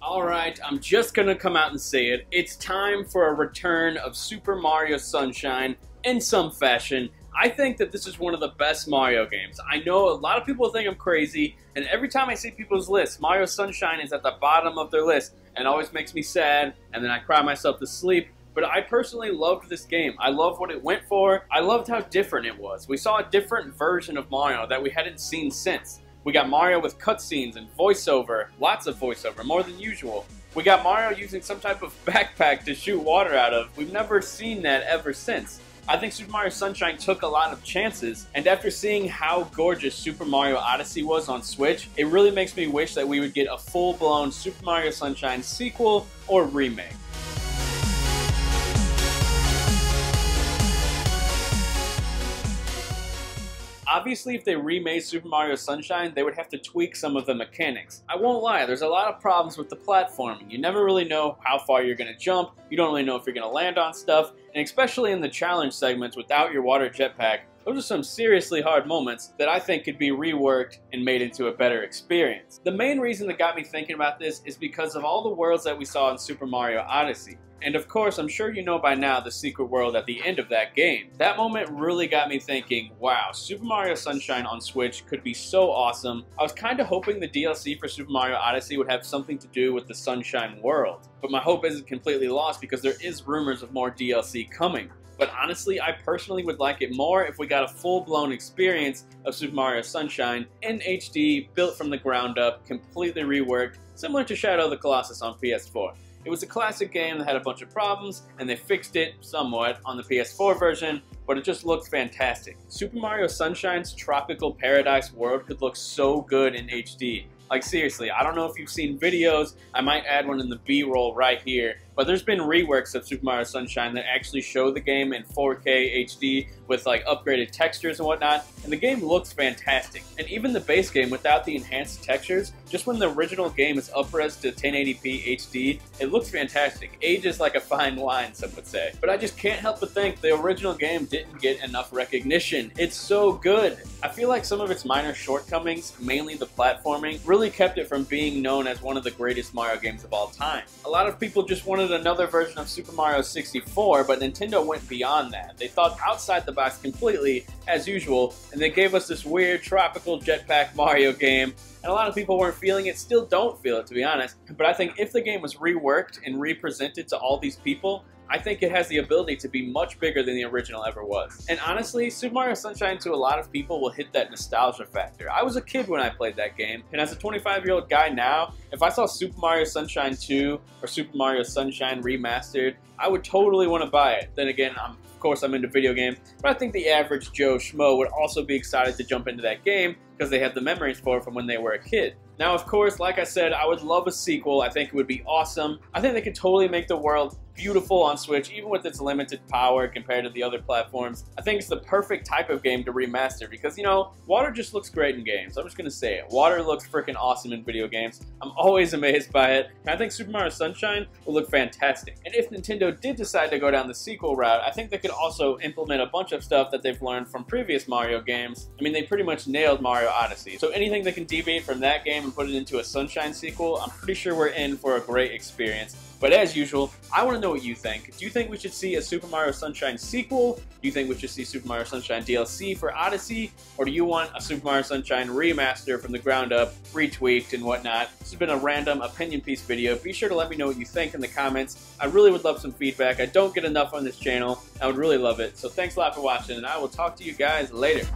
Alright, I'm just gonna come out and say it. It's time for a return of Super Mario Sunshine in some fashion. I think that this is one of the best Mario games. I know a lot of people think I'm crazy, and every time I see people's lists, Mario Sunshine is at the bottom of their list, and it always makes me sad, and then I cry myself to sleep. But I personally loved this game. I loved what it went for. I loved how different it was. We saw a different version of Mario that we hadn't seen since. We got Mario with cutscenes and voiceover, lots of voiceover, more than usual. We got Mario using some type of backpack to shoot water out of. We've never seen that ever since. I think Super Mario Sunshine took a lot of chances, and after seeing how gorgeous Super Mario Odyssey was on Switch, it really makes me wish that we would get a full-blown Super Mario Sunshine sequel or remake. Obviously, if they remade Super Mario Sunshine, they would have to tweak some of the mechanics. I won't lie, there's a lot of problems with the platforming. You never really know how far you're going to jump, you don't really know if you're going to land on stuff, and especially in the challenge segments without your water jetpack, those are some seriously hard moments that I think could be reworked and made into a better experience. The main reason that got me thinking about this is because of all the worlds that we saw in Super Mario Odyssey. And of course, I'm sure you know by now the secret world at the end of that game. That moment really got me thinking, wow, Super Mario Sunshine on Switch could be so awesome. I was kind of hoping the DLC for Super Mario Odyssey would have something to do with the Sunshine world. But my hope isn't completely lost because there is rumors of more DLC coming. But honestly, I personally would like it more if we got a full-blown experience of Super Mario Sunshine in HD, built from the ground up, completely reworked, similar to Shadow of the Colossus on PS4. It was a classic game that had a bunch of problems, and they fixed it somewhat on the PS4 version, but it just looked fantastic. Super Mario Sunshine's tropical paradise world could look so good in HD. Like seriously, I don't know if you've seen videos, I might add one in the B-roll right here, but there's been reworks of Super Mario Sunshine that actually show the game in 4K HD with like upgraded textures and whatnot, and the game looks fantastic. And even the base game without the enhanced textures, just when the original game is up-res to 1080p HD, it looks fantastic. Ages like a fine wine, some would say. But I just can't help but think the original game didn't get enough recognition. It's so good. I feel like some of its minor shortcomings, mainly the platforming, really kept it from being known as one of the greatest Mario games of all time. A lot of people just wanted another version of Super Mario 64, but Nintendo went beyond that. They thought outside the box completely, as usual, and they gave us this weird tropical jetpack Mario game, and a lot of people weren't feeling it, still don't feel it to be honest, but I think if the game was reworked and represented to all these people, I think it has the ability to be much bigger than the original ever was. And honestly, Super Mario Sunshine to a lot of people will hit that nostalgia factor. I was a kid when I played that game, and as a 25-year-old guy now, if I saw Super Mario Sunshine 2 or Super Mario Sunshine Remastered, I would totally want to buy it. Then again, of course I'm into video games, but I think the average Joe Schmo would also be excited to jump into that game because they have the memories for it from when they were a kid. Now, of course, like I said, I would love a sequel. I think it would be awesome. I think they could totally make the world beautiful on Switch, even with its limited power compared to the other platforms. I think it's the perfect type of game to remaster because, you know, water just looks great in games. I'm just gonna say it. Water looks freaking awesome in video games. I'm always amazed by it. And I think Super Mario Sunshine will look fantastic. And if Nintendo did decide to go down the sequel route, I think they could also implement a bunch of stuff that they've learned from previous Mario games. I mean, they pretty much nailed Mario Odyssey. So anything that can deviate from that game and put it into a Sunshine sequel, I'm pretty sure we're in for a great experience. But as usual, I want to know what you think. Do you think we should see a Super Mario Sunshine sequel? Do you think we should see Super Mario Sunshine DLC for Odyssey? Or do you want a Super Mario Sunshine remaster from the ground up, retweaked and whatnot? This has been a random opinion piece video. Be sure to let me know what you think in the comments. I really would love some feedback. I don't get enough on this channel. I would really love it. So thanks a lot for watching, and I will talk to you guys later.